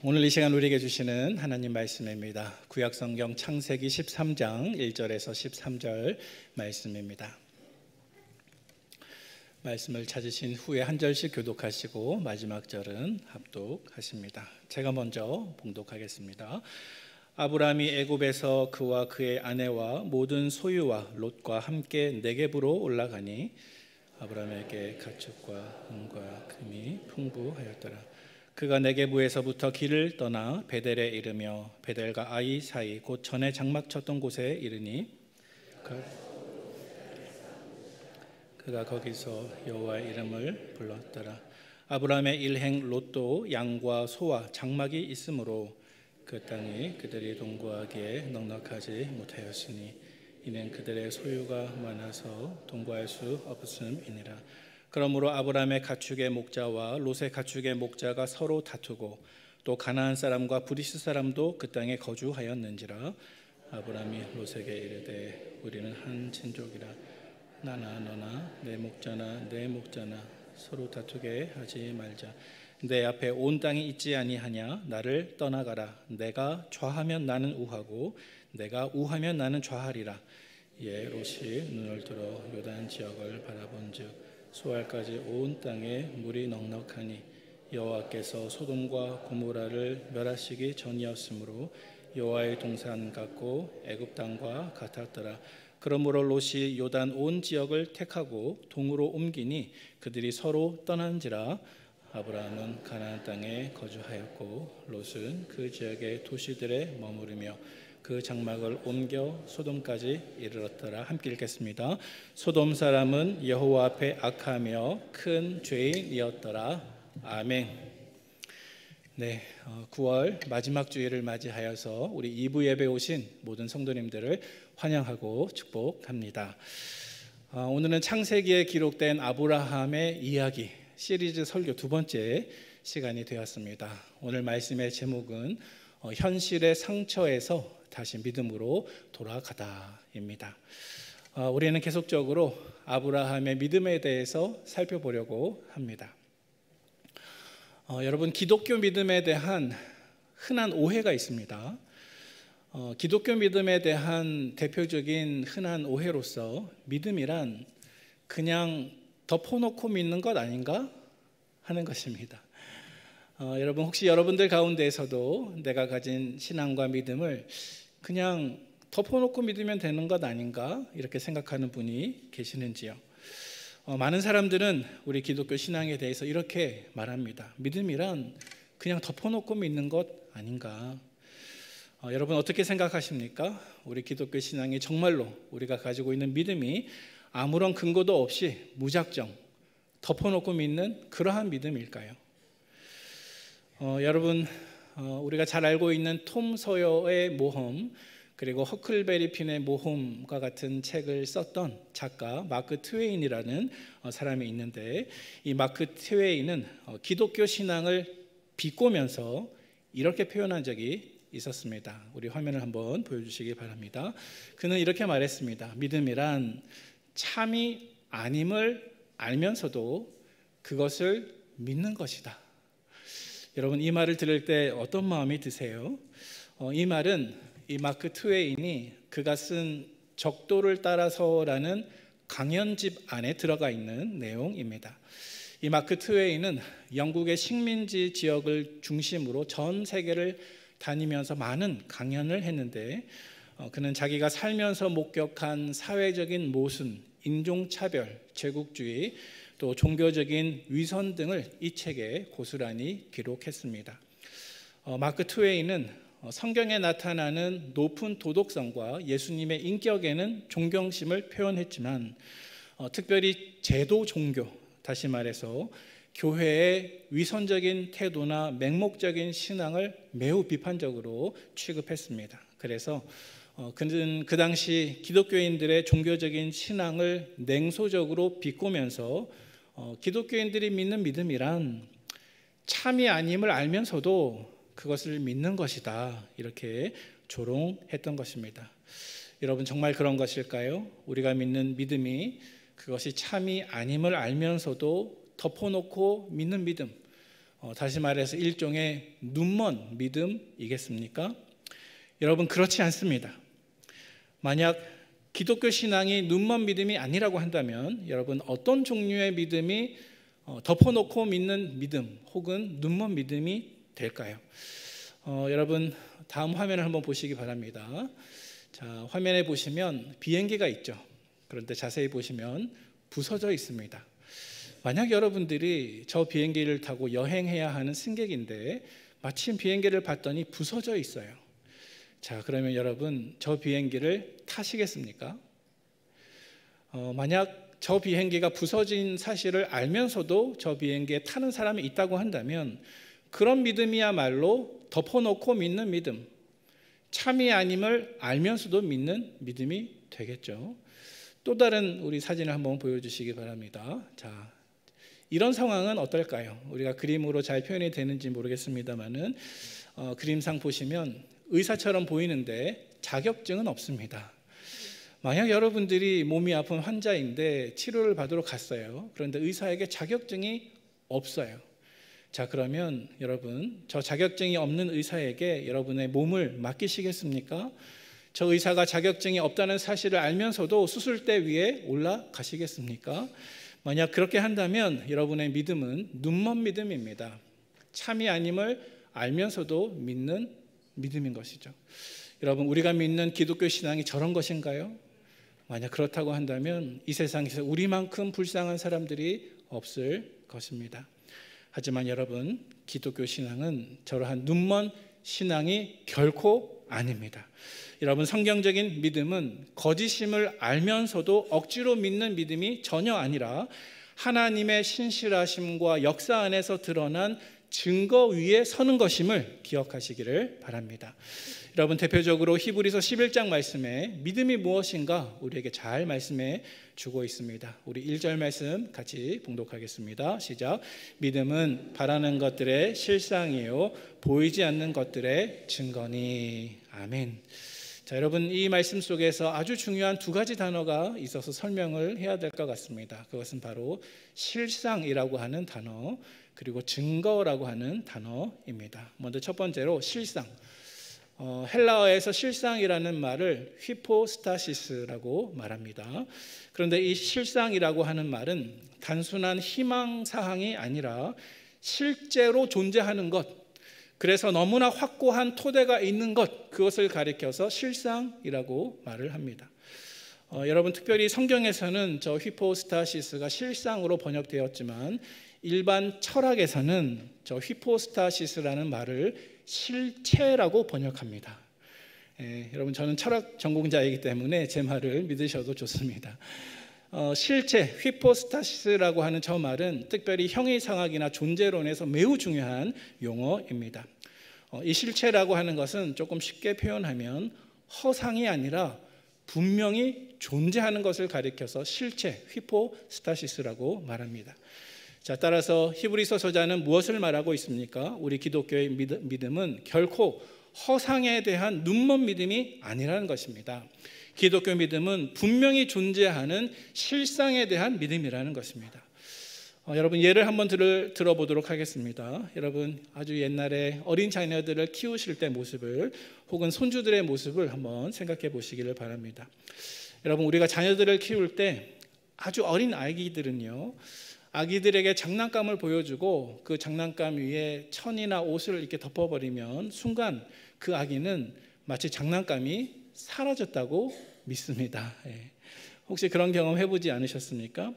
오늘 이 시간 우리에게 주시는 하나님 말씀입니다. 구약성경 창세기 13장 1절에서 13절 말씀입니다. 말씀을 찾으신 후에 한 절씩 교독하시고 마지막 절은 합독하십니다. 제가 먼저 봉독하겠습니다. 아브라함이 애굽에서 그와 그의 아내와 모든 소유와 롯과 함께 네겝으로 올라가니 아브라함에게 가축과 은과 금이 풍부하였더라. 그가 네겝에서부터 길을 떠나 베델에 이르며 베델과 아이 사이 곧 전에 장막 쳤던 곳에 이르니 그가 거기서 여호와의 이름을 불렀더라. 아브라함의 일행 롯도 양과 소와 장막이 있으므로 그 땅이 그들이 동거하기에 넉넉하지 못하였으니 이는 그들의 소유가 많아서 동거할 수 없음이니라. 그러므로 아브라함의 가축의 목자와 롯의 가축의 목자가 서로 다투고 또 가나안 사람과 브리스 사람도 그 땅에 거주하였는지라. 아브라함이 롯에게 이르되 우리는 한 친족이라. 나나 너나 내 목자나 서로 다투게 하지 말자. 내 앞에 온 땅이 있지 아니하냐. 나를 떠나가라. 내가 좌하면 나는 우하고 내가 우하면 나는 좌하리라. 이에 롯이 눈을 들어 요단 지역을 바라본즉 소알까지 온 땅에 물이 넉넉하니 여호와께서 소돔과 고모라를 멸하시기 전이었으므로 여호와의 동산 같고 애굽 땅과 같았더라. 그러므로 롯이 요단 온 지역을 택하고 동으로 옮기니 그들이 서로 떠난지라. 아브라함은 가나안 땅에 거주하였고 롯은 그 지역의 도시들에 머무르며 그 장막을 옮겨 소돔까지 이르렀더라. 함께 읽겠습니다. 소돔 사람은 여호와 앞에 악하며 큰 죄인이었더라. 아멘. 네, 9월 마지막 주일을 맞이하여서 우리 2부 예배 오신 모든 성도님들을 환영하고 축복합니다. 오늘은 창세기에 기록된 아브라함의 이야기 시리즈 설교 두 번째 시간이 되었습니다. 오늘 말씀의 제목은 현실의 상처에서 다시 믿음으로 돌아가다입니다. 우리는 계속적으로 아브라함의 믿음에 대해서 살펴보려고 합니다. 여러분, 기독교 믿음에 대한 흔한 오해가 있습니다. 기독교 믿음에 대한 대표적인 흔한 오해로서 믿음이란 그냥 덮어놓고 믿는 것 아닌가 하는 것입니다. 여러분, 혹시 여러분들 가운데에서도 내가 가진 신앙과 믿음을 그냥 덮어놓고 믿으면 되는 것 아닌가 이렇게 생각하는 분이 계시는지요? 많은 사람들은 우리 기독교 신앙에 대해서 이렇게 말합니다. 믿음이란 그냥 덮어놓고 믿는 것 아닌가? 여러분 어떻게 생각하십니까? 우리 기독교 신앙이 정말로 우리가 가지고 있는 믿음이 아무런 근거도 없이 무작정 덮어놓고 믿는 그러한 믿음일까요? 여러분, 우리가 잘 알고 있는 톰 소여의 모험 그리고 허클베리 핀의 모험과 같은 책을 썼던 작가 마크 트웨인이라는 사람이 있는데, 이 마크 트웨인은 기독교 신앙을 비꼬면서 이렇게 표현한 적이 있었습니다. 우리 화면을 한번 보여주시기 바랍니다. 그는 이렇게 말했습니다. 믿음이란 참이 아님을 알면서도 그것을 믿는 것이다. 여러분, 이 말을 들을 때 어떤 마음이 드세요? 이 말은 이 마크 트웨인이 그가 쓴 적도를 따라서라는 강연집 안에 들어가 있는 내용입니다. 이 마크 트웨인은 영국의 식민지 지역을 중심으로 전 세계를 다니면서 많은 강연을 했는데, 그는 자기가 살면서 목격한 사회적인 모순, 인종차별, 제국주의, 또 종교적인 위선 등을 이 책에 고스란히 기록했습니다. 마크 트웨인은 성경에 나타나는 높은 도덕성과 예수님의 인격에는 존경심을 표현했지만, 특별히 제도 종교, 다시 말해서 교회의 위선적인 태도나 맹목적인 신앙을 매우 비판적으로 취급했습니다. 그래서 그는 그 당시 기독교인들의 종교적인 신앙을 냉소적으로 비꼬면서 기독교인들이 믿는 믿음이란 참이 아님을 알면서도 그것을 믿는 것이다, 이렇게 조롱했던 것입니다. 여러분, 정말 그런 것일까요? 우리가 믿는 믿음이 그것이 참이 아님을 알면서도 덮어놓고 믿는 믿음, 다시 말해서 일종의 눈먼 믿음이겠습니까? 여러분, 그렇지 않습니다. 만약 기독교 신앙이 눈먼 믿음이 아니라고 한다면 여러분, 어떤 종류의 믿음이 덮어놓고 믿는 믿음 혹은 눈먼 믿음이 될까요? 여러분, 다음 화면을 한번 보시기 바랍니다. 자, 화면에 보시면 비행기가 있죠. 그런데 자세히 보시면 부서져 있습니다. 만약 여러분들이 저 비행기를 타고 여행해야 하는 승객인데 마침 비행기를 봤더니 부서져 있어요. 자, 그러면 여러분, 저 비행기를 타시겠습니까? 만약 저 비행기가 부서진 사실을 알면서도 저 비행기에 타는 사람이 있다고 한다면 그런 믿음이야말로 덮어놓고 믿는 믿음, 참이 아님을 알면서도 믿는 믿음이 되겠죠. 또 다른 우리 사진을 한번 보여주시기 바랍니다. 자, 이런 상황은 어떨까요? 우리가 그림으로 잘 표현이 되는지 모르겠습니다만은 그림상 보시면 의사처럼 보이는데 자격증은 없습니다. 만약 여러분들이 몸이 아픈 환자인데 치료를 받으러 갔어요. 그런데 의사에게 자격증이 없어요. 자, 그러면 여러분, 저 자격증이 없는 의사에게 여러분의 몸을 맡기시겠습니까? 저 의사가 자격증이 없다는 사실을 알면서도 수술대 위에 올라가시겠습니까? 만약 그렇게 한다면 여러분의 믿음은 눈먼 믿음입니다. 참이 아님을 알면서도 믿는 믿음인 것이죠. 여러분, 우리가 믿는 기독교 신앙이 저런 것인가요? 만약 그렇다고 한다면 이 세상에서 우리만큼 불쌍한 사람들이 없을 것입니다. 하지만 여러분, 기독교 신앙은 저러한 눈먼 신앙이 결코 아닙니다. 여러분, 성경적인 믿음은 거짓임을 알면서도 억지로 믿는 믿음이 전혀 아니라 하나님의 신실하심과 역사 안에서 드러난 증거 위에 서는 것임을 기억하시기를 바랍니다. 여러분, 대표적으로 히브리서 11장 말씀에 믿음이 무엇인가 우리에게 잘 말씀해 주고 있습니다. 우리 1절 말씀 같이 봉독하겠습니다. 시작. 믿음은 바라는 것들의 실상이요 보이지 않는 것들의 증거니. 아멘. 자, 여러분, 이 말씀 속에서 아주 중요한 두 가지 단어가 있어서 설명을 해야 될 것 같습니다. 그것은 바로 실상이라고 하는 단어, 그리고 증거라고 하는 단어입니다. 먼저 첫 번째로 실상. 헬라어에서 실상이라는 말을 휘포스타시스라고 말합니다. 그런데 이 실상이라고 하는 말은 단순한 희망사항이 아니라 실제로 존재하는 것, 그래서 너무나 확고한 토대가 있는 것, 그것을 가리켜서 실상이라고 말을 합니다. 여러분, 특별히 성경에서는 저 휘포스타시스가 실상으로 번역되었지만 일반 철학에서는 저 휘포스타시스라는 말을 실체라고 번역합니다. 여러분, 저는 철학 전공자이기 때문에 제 말을 믿으셔도 좋습니다. 실체, 휘포스타시스라고 하는 저 말은 특별히 형이상학이나 존재론에서 매우 중요한 용어입니다. 이 실체라고 하는 것은 조금 쉽게 표현하면 허상이 아니라 분명히 존재하는 것을 가리켜서 실체, 휘포스타시스라고 말합니다. 자, 따라서 히브리서 저자는 무엇을 말하고 있습니까? 우리 기독교의 믿음은 결코 허상에 대한 눈먼 믿음이 아니라는 것입니다. 기독교 믿음은 분명히 존재하는 실상에 대한 믿음이라는 것입니다. 여러분, 예를 한번 들어보도록 하겠습니다. 여러분, 아주 옛날에 어린 자녀들을 키우실 때 모습을 혹은 손주들의 모습을 한번 생각해 보시기를 바랍니다. 여러분, 우리가 자녀들을 키울 때 아주 어린 아기들은요, 아기들에게 장난감을 보여주고 그 장난감 위에 천이나 옷을 이렇게 덮어버리면 순간 그 아기는 마치 장난감이 사라졌다고 믿습니다. 혹시 그런 경험 해보지 않으셨습니까?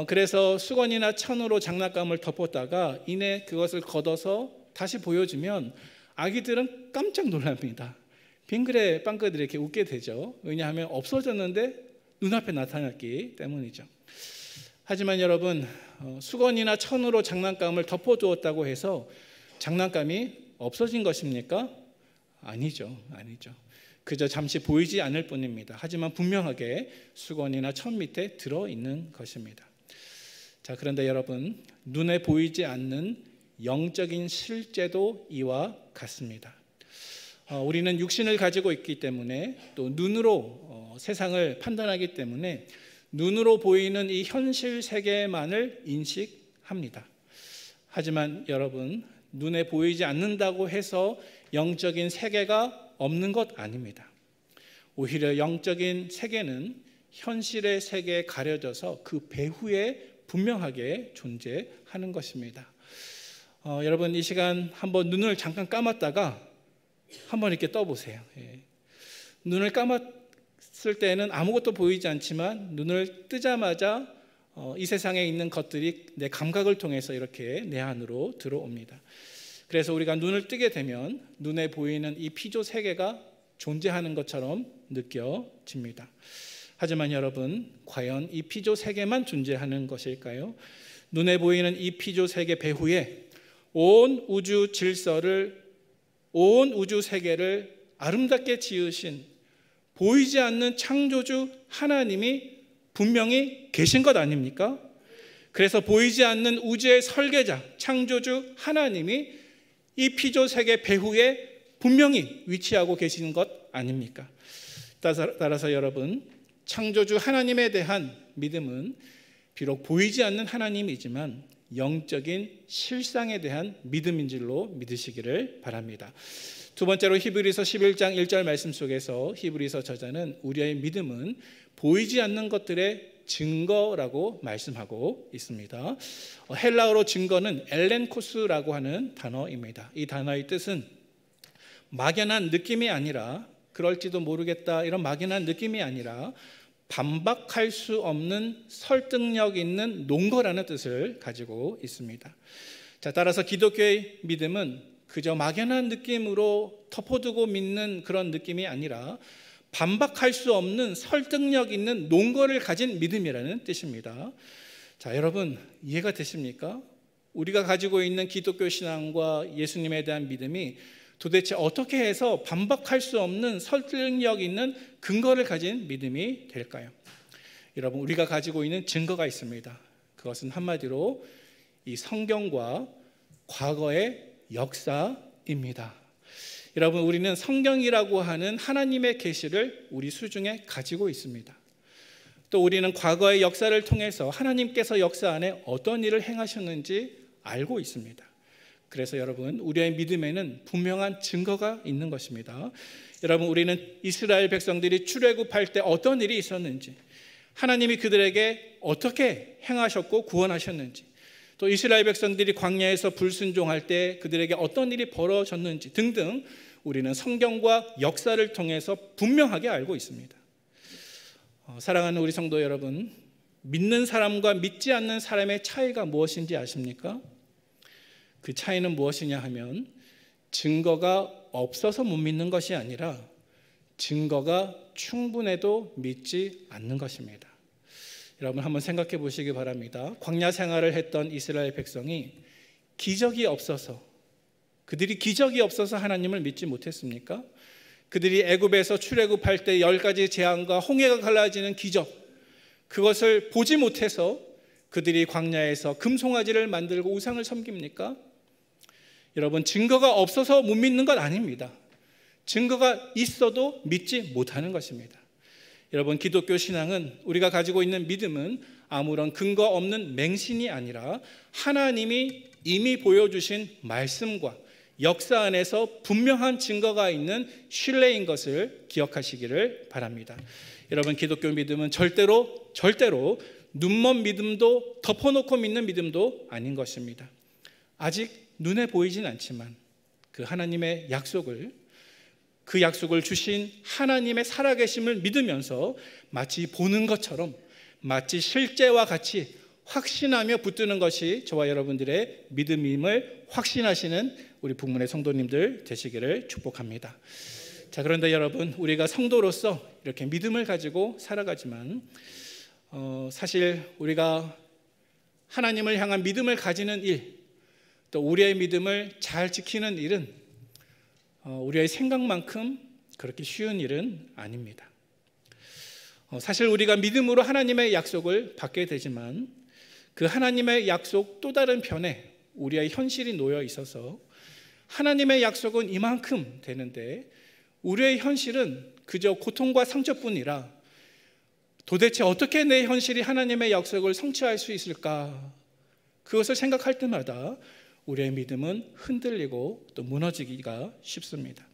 그래서 수건이나 천으로 장난감을 덮었다가 이내 그것을 걷어서 다시 보여주면 아기들은 깜짝 놀랍니다. 빙그레 빵긋 이렇게 웃게 되죠. 왜냐하면 없어졌는데 눈앞에 나타났기 때문이죠. 하지만 여러분, 수건이나 천으로 장난감을 덮어두었다고 해서 장난감이 없어진 것입니까? 아니죠. 그저 잠시 보이지 않을 뿐입니다. 하지만 분명하게 수건이나 천 밑에 들어있는 것입니다. 자, 그런데 여러분, 눈에 보이지 않는 영적인 실제도 이와 같습니다. 우리는 육신을 가지고 있기 때문에 또 눈으로 세상을 판단하기 때문에 눈으로 보이는 이 현실 세계만을 인식합니다. 하지만 여러분, 눈에 보이지 않는다고 해서 영적인 세계가 없는 것 아닙니다. 오히려 영적인 세계는 현실의 세계에 가려져서 그 배후에 분명하게 존재하는 것입니다. 여러분, 이 시간 한번 눈을 잠깐 감았다가 한번 이렇게 떠보세요. 눈을 감았을 때는 아무것도 보이지 않지만 눈을 뜨자마자 이 세상에 있는 것들이 내 감각을 통해서 이렇게 내 안으로 들어옵니다. 그래서 우리가 눈을 뜨게 되면 눈에 보이는 이 피조 세계가 존재하는 것처럼 느껴집니다. 하지만 여러분, 과연 이 피조 세계만 존재하는 것일까요? 눈에 보이는 이 피조 세계 배후에 온 우주 질서를, 온 우주 세계를 아름답게 지으신 보이지 않는 창조주 하나님이 분명히 계신 것 아닙니까? 그래서 보이지 않는 우주의 설계자, 창조주 하나님이 이 피조 세계 배후에 분명히 위치하고 계시는 것 아닙니까? 따라서 여러분, 창조주 하나님에 대한 믿음은 비록 보이지 않는 하나님이지만 영적인 실상에 대한 믿음인 줄로 믿으시기를 바랍니다. 두 번째로 히브리서 11장 1절 말씀 속에서 히브리서 저자는 우리의 믿음은 보이지 않는 것들의 증거라고 말씀하고 있습니다. 헬라어로 증거는 엘렌코스라고 하는 단어입니다. 이 단어의 뜻은 막연한 느낌이 아니라, 그럴지도 모르겠다 이런 막연한 느낌이 아니라 반박할 수 없는 설득력 있는 논거라는 뜻을 가지고 있습니다. 자, 따라서 기독교의 믿음은 그저 막연한 느낌으로 덮어두고 믿는 그런 느낌이 아니라 반박할 수 없는 설득력 있는 논거를 가진 믿음이라는 뜻입니다. 자, 여러분, 이해가 되십니까? 우리가 가지고 있는 기독교 신앙과 예수님에 대한 믿음이 도대체 어떻게 해서 반박할 수 없는 설득력 있는 근거를 가진 믿음이 될까요? 여러분, 우리가 가지고 있는 증거가 있습니다. 그것은 한마디로 이 성경과 과거의 역사입니다. 여러분, 우리는 성경이라고 하는 하나님의 계시를 우리 수중에 가지고 있습니다. 또 우리는 과거의 역사를 통해서 하나님께서 역사 안에 어떤 일을 행하셨는지 알고 있습니다. 그래서 여러분, 우리의 믿음에는 분명한 증거가 있는 것입니다. 여러분, 우리는 이스라엘 백성들이 출애굽할 때 어떤 일이 있었는지, 하나님이 그들에게 어떻게 행하셨고 구원하셨는지, 또 이스라엘 백성들이 광야에서 불순종할 때 그들에게 어떤 일이 벌어졌는지 등등 우리는 성경과 역사를 통해서 분명하게 알고 있습니다. 사랑하는 우리 성도 여러분, 믿는 사람과 믿지 않는 사람의 차이가 무엇인지 아십니까? 그 차이는 무엇이냐 하면 증거가 없어서 못 믿는 것이 아니라 증거가 충분해도 믿지 않는 것입니다. 여러분, 한번 생각해 보시기 바랍니다. 광야 생활을 했던 이스라엘 백성이 그들이 기적이 없어서 하나님을 믿지 못했습니까? 그들이 애굽에서 출애굽할 때 10가지 재앙과 홍해가 갈라지는 기적, 그것을 보지 못해서 그들이 광야에서 금송아지를 만들고 우상을 섬깁니까? 여러분, 증거가 없어서 못 믿는 것 아닙니다. 증거가 있어도 믿지 못하는 것입니다. 여러분, 기독교 신앙은, 우리가 가지고 있는 믿음은 아무런 근거 없는 맹신이 아니라 하나님이 이미 보여주신 말씀과 역사 안에서 분명한 증거가 있는 신뢰인 것을 기억하시기를 바랍니다. 여러분, 기독교 믿음은 절대로 눈먼 믿음도 덮어놓고 믿는 믿음도 아닌 것입니다. 아직 눈에 보이진 않지만 그 하나님의 그 약속을 주신 하나님의 살아계심을 믿으면서 마치 보는 것처럼, 마치 실제와 같이 확신하며 붙드는 것이 저와 여러분들의 믿음임을 확신하시는 우리 북문의 성도님들 되시기를 축복합니다. 자, 그런데 여러분, 우리가 성도로서 이렇게 믿음을 가지고 살아가지만 사실 우리가 하나님을 향한 믿음을 가지는 일, 또 우리의 믿음을 잘 지키는 일은 우리의 생각만큼 그렇게 쉬운 일은 아닙니다. 사실 우리가 믿음으로 하나님의 약속을 받게 되지만 그 하나님의 약속 또 다른 편에 우리의 현실이 놓여 있어서 하나님의 약속은 이만큼 되는데 우리의 현실은 그저 고통과 상처뿐이라 도대체 어떻게 내 현실이 하나님의 약속을 성취할 수 있을까? 그것을 생각할 때마다 우리의 믿음은 흔들리고 또 무너지기가 쉽습니다.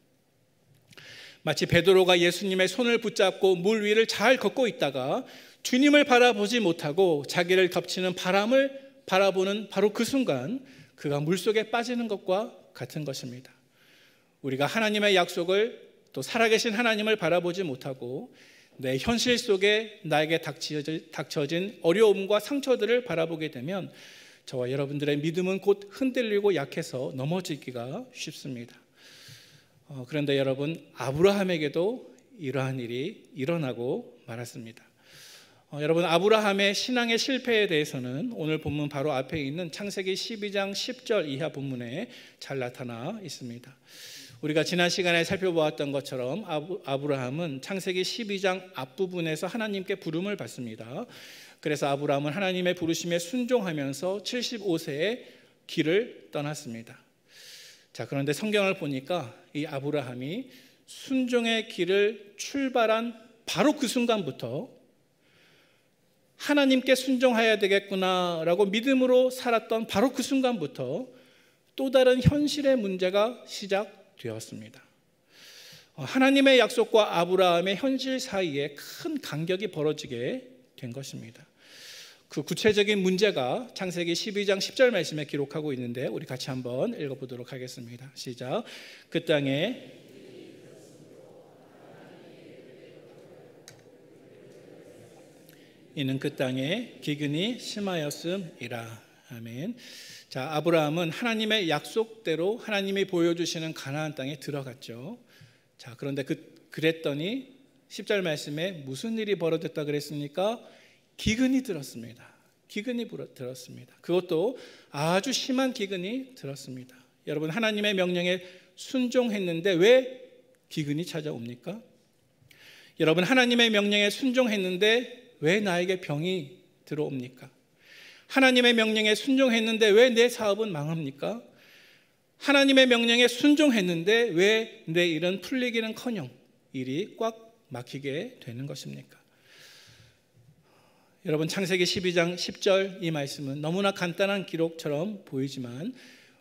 마치 베드로가 예수님의 손을 붙잡고 물 위를 잘 걷고 있다가 주님을 바라보지 못하고 자기를 덮치는 바람을 바라보는 바로 그 순간 그가 물속에 빠지는 것과 같은 것입니다. 우리가 하나님의 약속을 또 살아계신 하나님을 바라보지 못하고 내 현실 속에 나에게 닥쳐진 어려움과 상처들을 바라보게 되면 저와 여러분들의 믿음은 곧 흔들리고 약해서 넘어지기가 쉽습니다. 그런데 여러분, 아브라함에게도 이러한 일이 일어나고 말았습니다. 여러분, 아브라함의 신앙의 실패에 대해서는 오늘 본문 바로 앞에 있는 창세기 12장 10절 이하 본문에 잘 나타나 있습니다. 우리가 지난 시간에 살펴보았던 것처럼 아브라함은 창세기 12장 앞부분에서 하나님께 부름을 받습니다. 그래서 아브라함은 하나님의 부르심에 순종하면서 75세에 길을 떠났습니다. 자, 그런데 성경을 보니까 이 아브라함이 순종의 길을 출발한 바로 그 순간부터 하나님께 순종해야 되겠구나라고 믿음으로 살았던 바로 그 순간부터 또 다른 현실의 문제가 시작되었습니다. 하나님의 약속과 아브라함의 현실 사이에 큰 간격이 벌어지게 된 것입니다. 그 구체적인 문제가 창세기 12장 10절 말씀에 기록하고 있는데 우리 같이 한번 읽어보도록 하겠습니다. 시작. 그 땅에 이는 그 땅에 기근이 심하였음이라. 아멘. 자, 아브라함은 하나님의 약속대로 하나님이 보여주시는 가나안 땅에 들어갔죠. 자, 그런데 그랬더니 10절 말씀에 무슨 일이 벌어졌다 그랬습니까? 기근이 들었습니다. 기근이 들었습니다. 그것도 아주 심한 기근이 들었습니다. 여러분, 하나님의 명령에 순종했는데 왜 기근이 찾아옵니까? 여러분, 하나님의 명령에 순종했는데 왜 나에게 병이 들어옵니까? 하나님의 명령에 순종했는데 왜 내 사업은 망합니까? 하나님의 명령에 순종했는데 왜 내 일은 풀리기는커녕 일이 꽉 막히게 되는 것입니까? 여러분, 창세기 12장 10절 이 말씀은 너무나 간단한 기록처럼 보이지만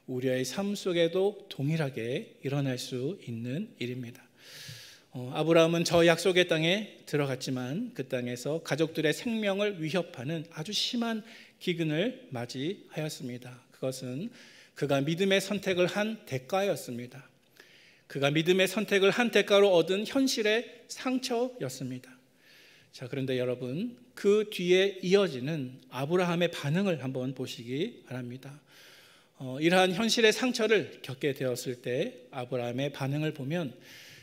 우리의 삶 속에도 동일하게 일어날 수 있는 일입니다. 아브라함은 저 약속의 땅에 들어갔지만 그 땅에서 가족들의 생명을 위협하는 아주 심한 기근을 맞이하였습니다. 그것은 그가 믿음의 선택을 한 대가였습니다. 그가 믿음의 선택을 한 대가로 얻은 현실의 상처였습니다. 자, 그런데 여러분, 그 뒤에 이어지는 아브라함의 반응을 한번 보시기 바랍니다. 이러한 현실의 상처를 겪게 되었을 때 아브라함의 반응을 보면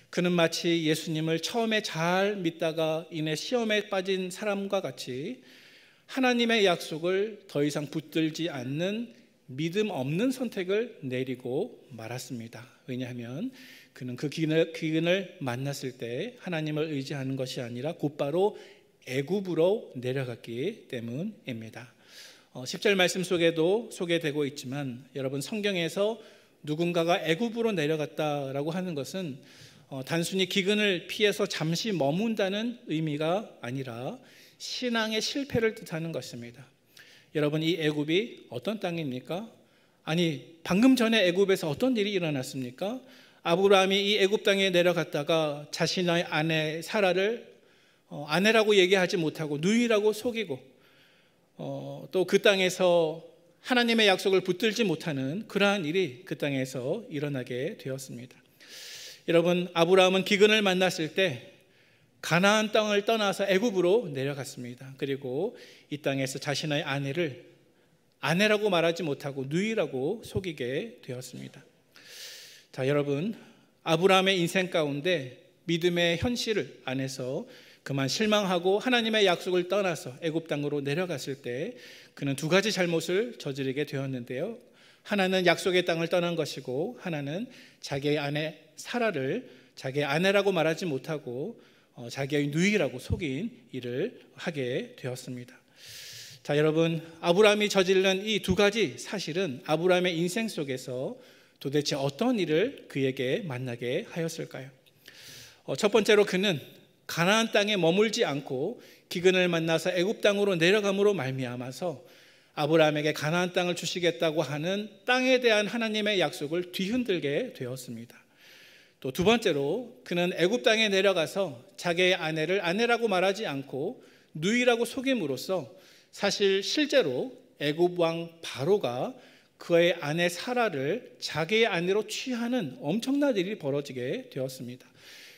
그는 마치 예수님을 처음에 잘 믿다가 이내 시험에 빠진 사람과 같이 하나님의 약속을 더 이상 붙들지 않는 믿음 없는 선택을 내리고 말았습니다. 왜냐하면 그는 그 기근을 만났을 때 하나님을 의지하는 것이 아니라 곧바로 애굽으로 내려갔기 때문입니다. 10절 말씀 속에도 소개되고 있지만 여러분, 성경에서 누군가가 애굽으로 내려갔다라고 하는 것은 단순히 기근을 피해서 잠시 머문다는 의미가 아니라 신앙의 실패를 뜻하는 것입니다. 여러분, 이 애굽이 어떤 땅입니까? 아니, 방금 전에 애굽에서 어떤 일이 일어났습니까? 아브라함이 이 애굽 땅에 내려갔다가 자신의 아내 사라를 아내라고 얘기하지 못하고 누이라고 속이고 또 그 땅에서 하나님의 약속을 붙들지 못하는 그러한 일이 그 땅에서 일어나게 되었습니다. 여러분, 아브라함은 기근을 만났을 때 가나안 땅을 떠나서 애굽으로 내려갔습니다. 그리고 이 땅에서 자신의 아내를 아내라고 말하지 못하고 누이라고 속이게 되었습니다. 자, 여러분, 아브라함의 인생 가운데 믿음의 현실 안에서 그만 실망하고 하나님의 약속을 떠나서 애굽 땅으로 내려갔을 때 그는 두 가지 잘못을 저지르게 되었는데요. 하나는 약속의 땅을 떠난 것이고 하나는 자기의 아내 사라를 자기의 아내라고 말하지 못하고 자기의 누이라고 속인 일을 하게 되었습니다. 자, 여러분, 아브라함이 저지른 이 두 가지 사실은 아브라함의 인생 속에서 도대체 어떤 일을 그에게 만나게 하였을까요? 첫 번째로 그는 가나안 땅에 머물지 않고 기근을 만나서 애굽 땅으로 내려감으로 말미암아서 아브라함에게 가나안 땅을 주시겠다고 하는 땅에 대한 하나님의 약속을 뒤흔들게 되었습니다. 또 두 번째로 그는 애굽 땅에 내려가서 자기의 아내를 아내라고 말하지 않고 누이라고 속임으로써 사실 실제로 애굽 왕 바로가 그의 아내 사라를 자기의 아내로 취하는 엄청난 일이 벌어지게 되었습니다.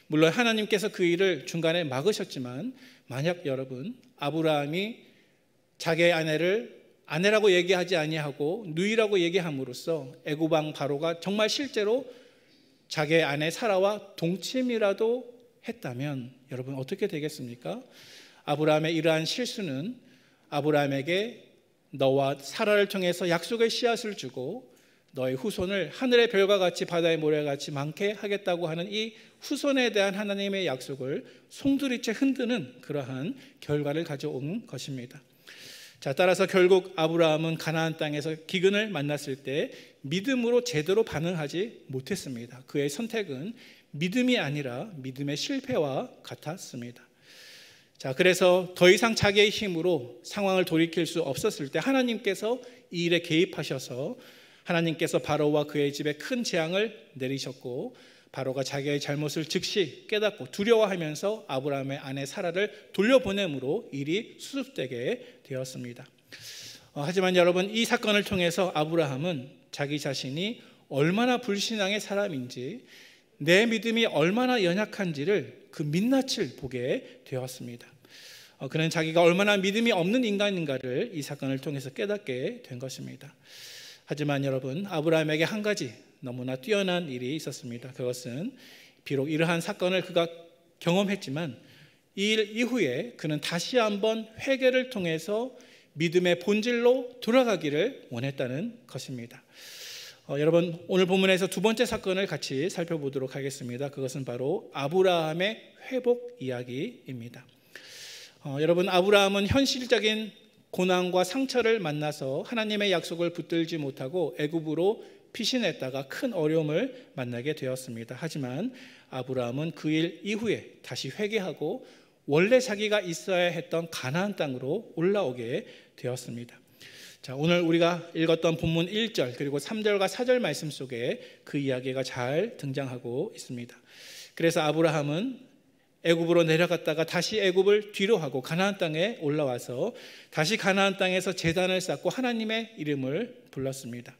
물론 하나님께서 그 일을 중간에 막으셨지만 만약 여러분 아브라함이 자기의 아내를 아내라고 얘기하지 아니하고 누이라고 얘기함으로써 애굽 왕 바로가 정말 실제로 자기의 아내 사라와 동침이라도 했다면 여러분 어떻게 되겠습니까? 아브라함의 이러한 실수는 아브라함에게 너와 사라를 통해서 약속의 씨앗을 주고 너의 후손을 하늘의 별과 같이 바다의 모래같이 많게 하겠다고 하는 이 후손에 대한 하나님의 약속을 송두리째 흔드는 그러한 결과를 가져온 것입니다. 자, 따라서 결국 아브라함은 가나안 땅에서 기근을 만났을 때 믿음으로 제대로 반응하지 못했습니다. 그의 선택은 믿음이 아니라 믿음의 실패와 같았습니다. 자, 그래서 더 이상 자기의 힘으로 상황을 돌이킬 수 없었을 때 하나님께서 이 일에 개입하셔서 하나님께서 바로와 그의 집에 큰 재앙을 내리셨고 바로가 자기의 잘못을 즉시 깨닫고 두려워하면서 아브라함의 아내 사라를 돌려보내므로 일이 수습되게 되었습니다. 하지만 여러분 이 사건을 통해서 아브라함은 자기 자신이 얼마나 불신앙의 사람인지 내 믿음이 얼마나 연약한지를 그 민낯을 보게 되었습니다. 그는 자기가 얼마나 믿음이 없는 인간인가를 이 사건을 통해서 깨닫게 된 것입니다. 하지만 여러분 아브라함에게 한 가지 너무나 뛰어난 일이 있었습니다. 그것은 비록 이러한 사건을 그가 경험했지만 이 일 이후에 그는 다시 한번 회개를 통해서 믿음의 본질로 돌아가기를 원했다는 것입니다. 여러분 오늘 본문에서 두 번째 사건을 같이 살펴보도록 하겠습니다. 그것은 바로 아브라함의 회복 이야기입니다. 여러분 아브라함은 현실적인 고난과 상처를 만나서 하나님의 약속을 붙들지 못하고 애굽으로 피신했다가 큰 어려움을 만나게 되었습니다. 하지만 아브라함은 그 일 이후에 다시 회개하고 원래 자기가 있어야 했던 가나안 땅으로 올라오게 되었습니다. 자, 오늘 우리가 읽었던 본문 1절 그리고 3절과 4절 말씀 속에 그 이야기가 잘 등장하고 있습니다. 그래서 아브라함은 애굽으로 내려갔다가 다시 애굽을 뒤로 하고 가나안 땅에 올라와서 다시 가나안 땅에서 제단을 쌓고 하나님의 이름을 불렀습니다.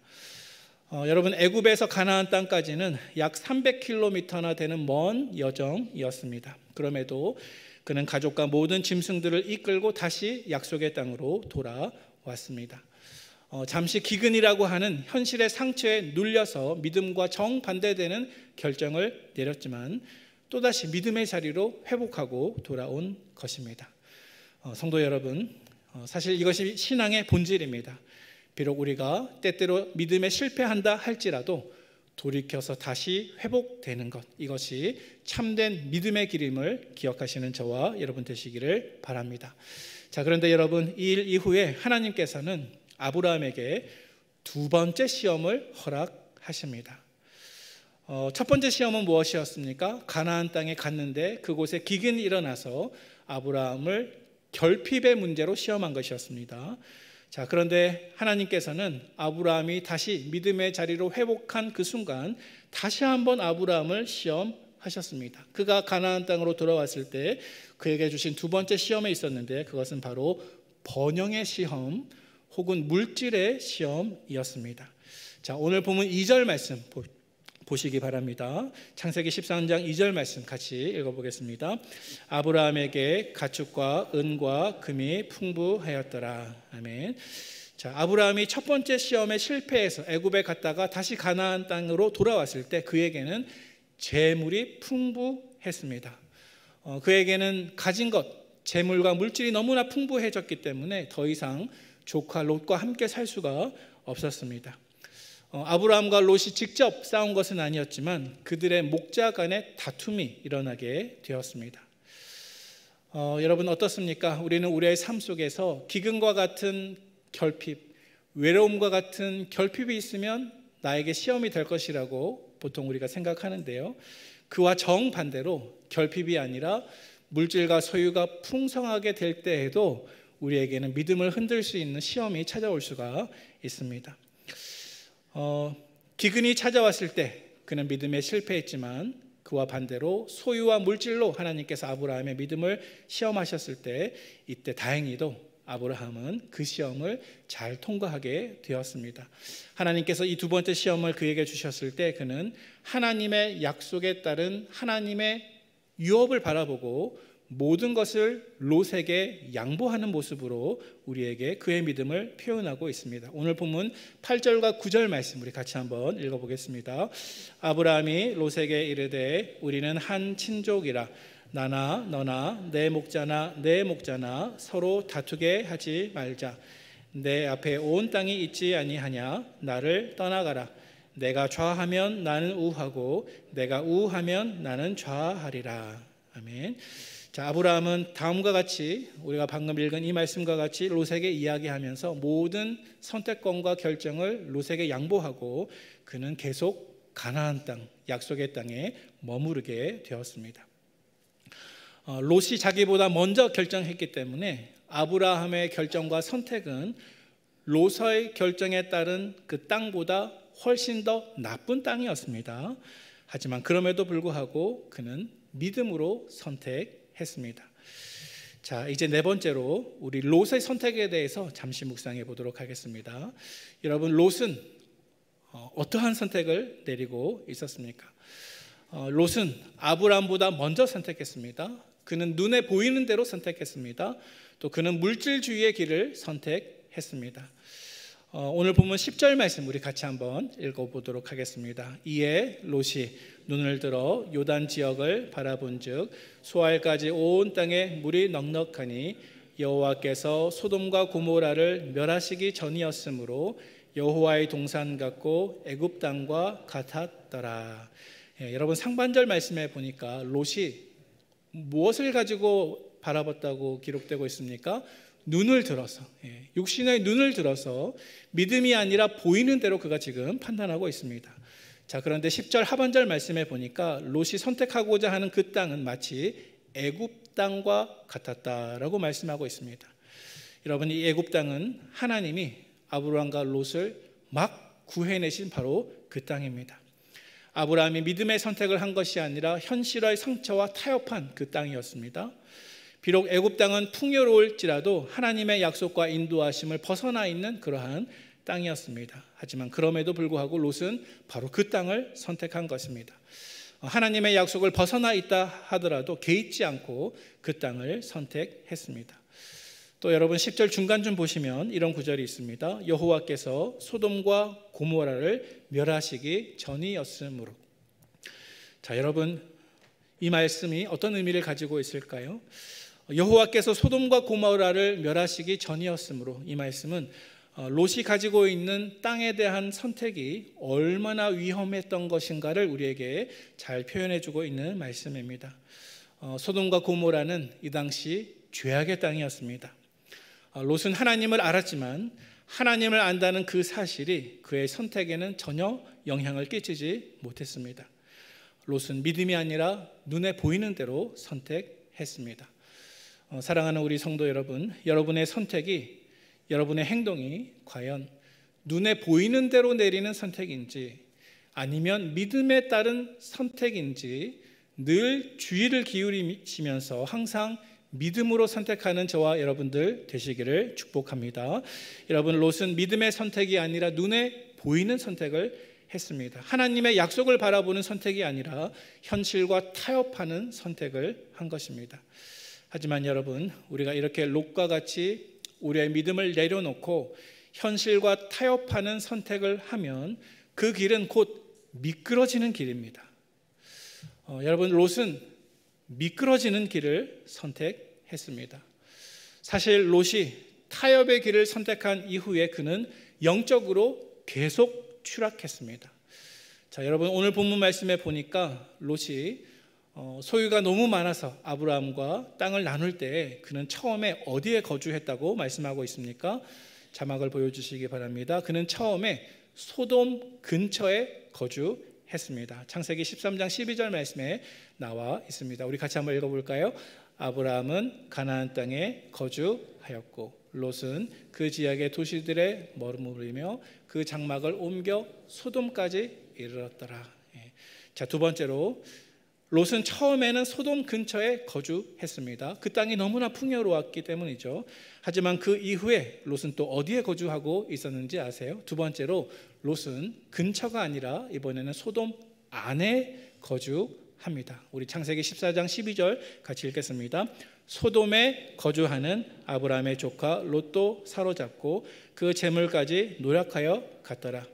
여러분 애굽에서 가나안 땅까지는 약 300km나 되는 먼 여정이었습니다. 그럼에도 그는 가족과 모든 짐승들을 이끌고 다시 약속의 땅으로 돌아왔습니다. 잠시 기근이라고 하는 현실의 상처에 눌려서 믿음과 정반대되는 결정을 내렸지만 또다시 믿음의 자리로 회복하고 돌아온 것입니다. 성도 여러분, 사실 이것이 신앙의 본질입니다. 비록 우리가 때때로 믿음에 실패한다 할지라도 돌이켜서 다시 회복되는 것, 이것이 참된 믿음의 길임을 기억하시는 저와 여러분 되시기를 바랍니다. 자, 그런데 여러분 이 일 이후에 하나님께서는 아브라함에게 두 번째 시험을 허락하십니다. 첫 번째 시험은 무엇이었습니까? 가나안 땅에 갔는데 그곳에 기근이 일어나서 아브라함을 결핍의 문제로 시험한 것이었습니다. 자, 그런데 하나님께서는 아브라함이 다시 믿음의 자리로 회복한 그 순간 다시 한번 아브라함을 시험하셨습니다. 그가 가나안 땅으로 돌아왔을 때 그에게 주신 두 번째 시험에 있었는데 그것은 바로 번영의 시험 혹은 물질의 시험이었습니다. 자, 오늘 보면 2절 말씀 보시기 바랍니다. 창세기 13장 2절 말씀 같이 읽어보겠습니다. 아브라함에게 가축과 은과 금이 풍부하였더라. 아멘. 자, 아브라함이 첫 번째 시험에 실패해서 애굽에 갔다가 다시 가나안 땅으로 돌아왔을 때 그에게는 재물이 풍부했습니다. 그에게는 가진 것, 재물과 물질이 너무나 풍부해졌기 때문에 더 이상 조카 롯과 함께 살 수가 없었습니다. 아브라함과 롯이 직접 싸운 것은 아니었지만 그들의 목자 간의 다툼이 일어나게 되었습니다. 여러분 어떻습니까? 우리는 우리의 삶 속에서 기근과 같은 결핍, 외로움과 같은 결핍이 있으면 나에게 시험이 될 것이라고 보통 우리가 생각하는데요. 그와 정반대로 결핍이 아니라 물질과 소유가 풍성하게 될 때에도 우리에게는 믿음을 흔들 수 있는 시험이 찾아올 수가 있습니다. 기근이 찾아왔을 때 그는 믿음에 실패했지만 그와 반대로 소유와 물질로 하나님께서 아브라함의 믿음을 시험하셨을 때 이때 다행히도 아브라함은 그 시험을 잘 통과하게 되었습니다. 하나님께서 이 두 번째 시험을 그에게 주셨을 때 그는 하나님의 약속에 따른 하나님의 유업을 바라보고 모든 것을 롯에게 양보하는 모습으로 우리에게 그의 믿음을 표현하고 있습니다. 오늘 본문 8절과 9절 말씀 우리 같이 한번 읽어보겠습니다. 아브라함이 롯에게 이르되 우리는 한 친족이라 나나 너나 내 목자나 내 목자나 서로 다투게 하지 말자. 내 앞에 온 땅이 있지 아니하냐. 나를 떠나가라. 내가 좌하면 나는 우하고 내가 우하면 나는 좌하리라. 아멘. 자, 아브라함은 다음과 같이 우리가 방금 읽은 이 말씀과 같이 롯에게 이야기하면서 모든 선택권과 결정을 롯에게 양보하고 그는 계속 가나안 땅, 약속의 땅에 머무르게 되었습니다. 롯이 자기보다 먼저 결정했기 때문에 아브라함의 결정과 선택은 롯의 결정에 따른 그 땅보다 훨씬 더 나쁜 땅이었습니다. 하지만 그럼에도 불구하고 그는 믿음으로 선택했습니다. 자, 이제 네 번째로 우리 롯의 선택에 대해서 잠시 묵상해 보도록 하겠습니다. 여러분, 롯은 어떠한 선택을 내리고 있었습니까? 롯은 아브라함보다 먼저 선택했습니다. 그는 눈에 보이는 대로 선택했습니다. 또 그는 물질주의의 길을 선택했습니다. 오늘 본문 10절 말씀 우리 같이 한번 읽어보도록 하겠습니다. 이에 롯이 눈을 들어 요단 지역을 바라본즉 소알까지 온 땅에 물이 넉넉하니 여호와께서 소돔과 고모라를 멸하시기 전이었으므로 여호와의 동산 같고 애굽 땅과 같았더라. 여러분, 상반절 말씀에 보니까 롯이 무엇을 가지고 바라봤다고 기록되고 있습니까? 눈을 들어서, 육신의 눈을 들어서 믿음이 아니라 보이는 대로 그가 지금 판단하고 있습니다. 자, 그런데 10절 하반절 말씀에 보니까 롯이 선택하고자 하는 그 땅은 마치 애굽 땅과 같았다라고 말씀하고 있습니다. 여러분, 이 애굽 땅은 하나님이 아브라함과 롯을 막 구해내신 바로 그 땅입니다. 아브라함이 믿음의 선택을 한 것이 아니라 현실의 상처와 타협한 그 땅이었습니다. 비록 애굽 땅은 풍요로울지라도 하나님의 약속과 인도하심을 벗어나 있는 그러한 땅이었습니다. 하지만 그럼에도 불구하고 롯은 바로 그 땅을 선택한 것입니다. 하나님의 약속을 벗어나 있다 하더라도 개의치 않고 그 땅을 선택했습니다. 또 여러분 10절 중간쯤 보시면 이런 구절이 있습니다. 여호와께서 소돔과 고모라를 멸하시기 전이었으므로. 자, 여러분, 이 말씀이 어떤 의미를 가지고 있을까요? 여호와께서 소돔과 고모라를 멸하시기 전이었으므로, 이 말씀은 롯이 가지고 있는 땅에 대한 선택이 얼마나 위험했던 것인가를 우리에게 잘 표현해 주고 있는 말씀입니다. 소돔과 고모라는 이 당시 죄악의 땅이었습니다. 롯은 하나님을 알았지만 하나님을 안다는 그 사실이 그의 선택에는 전혀 영향을 끼치지 못했습니다. 롯은 믿음이 아니라 눈에 보이는 대로 선택했습니다. 사랑하는 우리 성도 여러분, 여러분의 선택이, 여러분의 행동이 과연 눈에 보이는 대로 내리는 선택인지 아니면 믿음에 따른 선택인지 늘 주의를 기울이시면서 항상 믿음으로 선택하는 저와 여러분들 되시기를 축복합니다. 여러분, 롯은 믿음의 선택이 아니라 눈에 보이는 선택을 했습니다. 하나님의 약속을 바라보는 선택이 아니라 현실과 타협하는 선택을 한 것입니다. 하지만 여러분, 우리가 이렇게 롯과 같이 우리의 믿음을 내려놓고 현실과 타협하는 선택을 하면 그 길은 곧 미끄러지는 길입니다. 여러분, 롯은 미끄러지는 길을 선택했습니다. 사실 롯이 타협의 길을 선택한 이후에 그는 영적으로 계속 추락했습니다. 자, 여러분, 오늘 본문 말씀에 보니까 롯이 소유가 너무 많아서 아브라함과 땅을 나눌 때 그는 처음에 어디에 거주했다고 말씀하고 있습니까? 자막을 보여주시기 바랍니다. 그는 처음에 소돔 근처에 거주했습니다. 창세기 13장 12절 말씀에 나와 있습니다. 우리 같이 한번 읽어볼까요? 아브라함은 가나안 땅에 거주하였고 롯은 그 지역의 도시들에 머무르며 그 장막을 옮겨 소돔까지 이르렀더라. 자, 두 번째로 롯은 처음에는 소돔 근처에 거주했습니다. 그 땅이 너무나 풍요로웠기 때문이죠. 하지만 그 이후에 롯은 또 어디에 거주하고 있었는지 아세요? 두 번째로 롯은 근처가 아니라 이번에는 소돔 안에 거주합니다. 우리 창세기 14장 12절 같이 읽겠습니다. 소돔에 거주하는 아브라함의 조카 롯도 사로잡고 그 재물까지 노력하여 갔더라.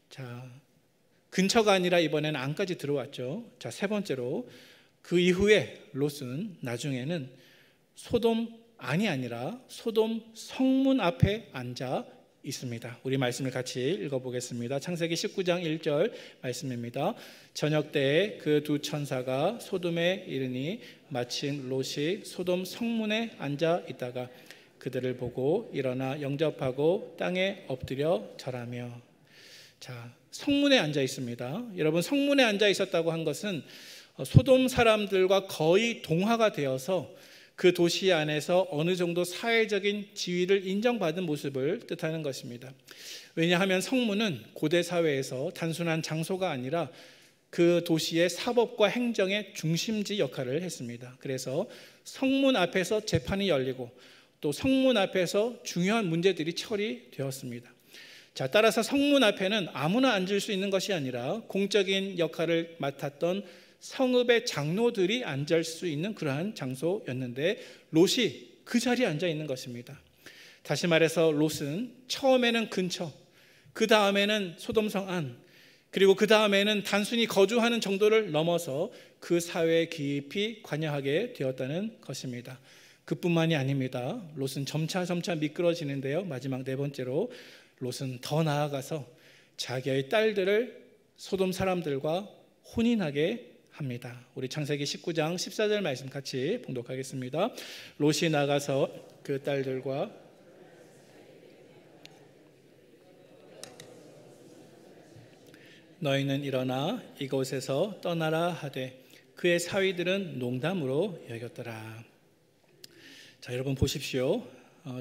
자, 근처가 아니라 이번에는 안까지 들어왔죠. 자, 세 번째로 그 이후에 롯은 나중에는 소돔 안이 아니라 소돔 성문 앞에 앉아 있습니다. 우리 말씀을 같이 읽어보겠습니다. 창세기 19장 1절 말씀입니다. 저녁 때에 그 두 천사가 소돔에 이르니 마침 롯이 소돔 성문에 앉아 있다가 그들을 보고 일어나 영접하고 땅에 엎드려 절하며. 자, 성문에 앉아 있습니다. 여러분, 성문에 앉아 있었다고 한 것은 소돔 사람들과 거의 동화가 되어서 그 도시 안에서 어느 정도 사회적인 지위를 인정받은 모습을 뜻하는 것입니다. 왜냐하면 성문은 고대 사회에서 단순한 장소가 아니라 그 도시의 사법과 행정의 중심지 역할을 했습니다. 그래서 성문 앞에서 재판이 열리고 또 성문 앞에서 중요한 문제들이 처리되었습니다. 자, 따라서 성문 앞에는 아무나 앉을 수 있는 것이 아니라 공적인 역할을 맡았던 성읍의 장로들이 앉을 수 있는 그러한 장소였는데 롯이 그 자리에 앉아 있는 것입니다. 다시 말해서 롯은 처음에는 근처, 그 다음에는 소돔성 안, 그리고 그 다음에는 단순히 거주하는 정도를 넘어서 그 사회에 깊이 관여하게 되었다는 것입니다. 그뿐만이 아닙니다. 롯은 점차 미끄러지는데요. 마지막 네 번째로 롯은 더 나아가서 자기의 딸들을 소돔 사람들과 혼인하게 합니다. 우리 창세기 19장 14절 말씀 같이 봉독하겠습니다. 롯이 나가서 그 딸들과 너희는 일어나 이곳에서 떠나라 하되 그의 사위들은 농담으로 여겼더라. 자, 여러분 보십시오.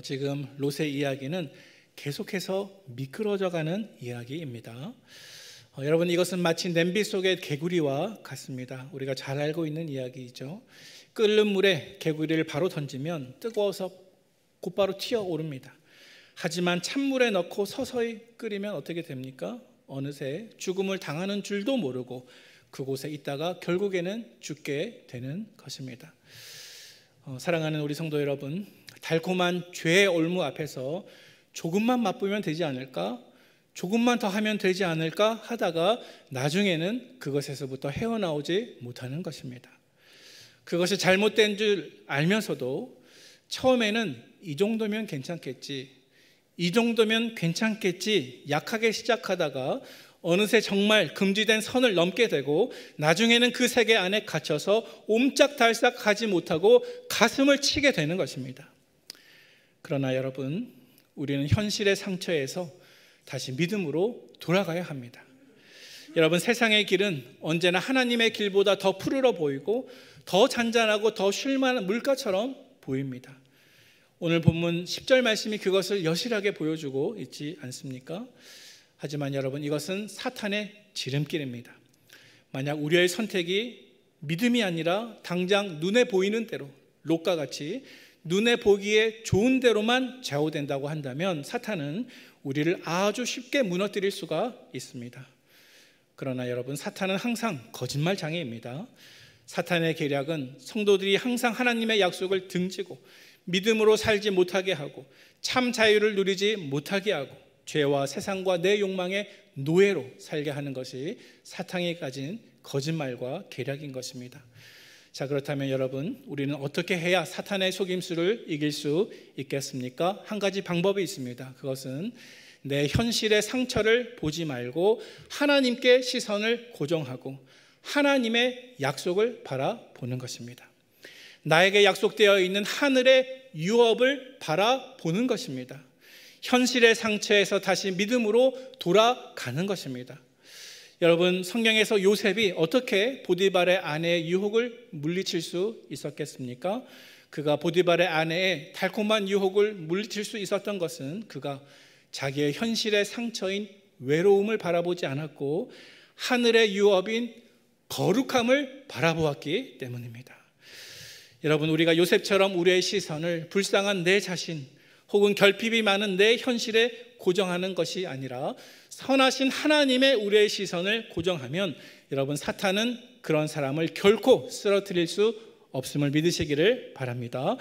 지금 롯의 이야기는 계속해서 미끄러져가는 이야기입니다. 여러분, 이것은 마치 냄비 속의 개구리와 같습니다. 우리가 잘 알고 있는 이야기이죠. 끓는 물에 개구리를 바로 던지면 뜨거워서 곧바로 튀어오릅니다. 하지만 찬물에 넣고 서서히 끓이면 어떻게 됩니까? 어느새 죽음을 당하는 줄도 모르고 그곳에 있다가 결국에는 죽게 되는 것입니다. 사랑하는 우리 성도 여러분, 달콤한 죄의 올무 앞에서 조금만 맛보면 되지 않을까? 조금만 더 하면 되지 않을까 하다가 나중에는 그것에서부터 헤어나오지 못하는 것입니다. 그것이 잘못된 줄 알면서도 처음에는 이 정도면 괜찮겠지, 이 정도면 괜찮겠지 약하게 시작하다가 어느새 정말 금지된 선을 넘게 되고 나중에는 그 세계 안에 갇혀서 옴짝달싹 하지 못하고 가슴을 치게 되는 것입니다. 그러나 여러분, 우리는 현실의 상처에서 다시 믿음으로 돌아가야 합니다. 여러분, 세상의 길은 언제나 하나님의 길보다 더 푸르러 보이고 더 잔잔하고 더 쉴만한 물가처럼 보입니다. 오늘 본문 10절 말씀이 그것을 여실하게 보여주고 있지 않습니까? 하지만 여러분, 이것은 사탄의 지름길입니다. 만약 우리의 선택이 믿음이 아니라 당장 눈에 보이는 대로, 롯과 같이 눈에 보기에 좋은 대로만 좌우된다고 한다면 사탄은 우리를 아주 쉽게 무너뜨릴 수가 있습니다. 그러나 여러분, 사탄은 항상 거짓말 장애입니다. 사탄의 계략은 성도들이 항상 하나님의 약속을 등지고 믿음으로 살지 못하게 하고 참 자유를 누리지 못하게 하고 죄와 세상과 내 욕망의 노예로 살게 하는 것이 사탄이 가진 거짓말과 계략인 것입니다. 자, 그렇다면 여러분, 우리는 어떻게 해야 사탄의 속임수를 이길 수 있겠습니까? 한 가지 방법이 있습니다. 그것은 내 현실의 상처를 보지 말고 하나님께 시선을 고정하고 하나님의 약속을 바라보는 것입니다. 나에게 약속되어 있는 하늘의 유업을 바라보는 것입니다. 현실의 상처에서 다시 믿음으로 돌아가는 것입니다. 여러분, 성경에서 요셉이 어떻게 보디발의 아내의 유혹을 물리칠 수 있었겠습니까? 그가 보디발의 아내의 달콤한 유혹을 물리칠 수 있었던 것은 그가 자기의 현실의 상처인 외로움을 바라보지 않았고 하늘의 유업인 거룩함을 바라보았기 때문입니다. 여러분, 우리가 요셉처럼 우리의 시선을 불쌍한 내 자신 혹은 결핍이 많은 내 현실에 고정하는 것이 아니라 선하신 하나님의 우리의 시선을 고정하면 여러분, 사탄은 그런 사람을 결코 쓰러뜨릴 수 없음을 믿으시기를 바랍니다.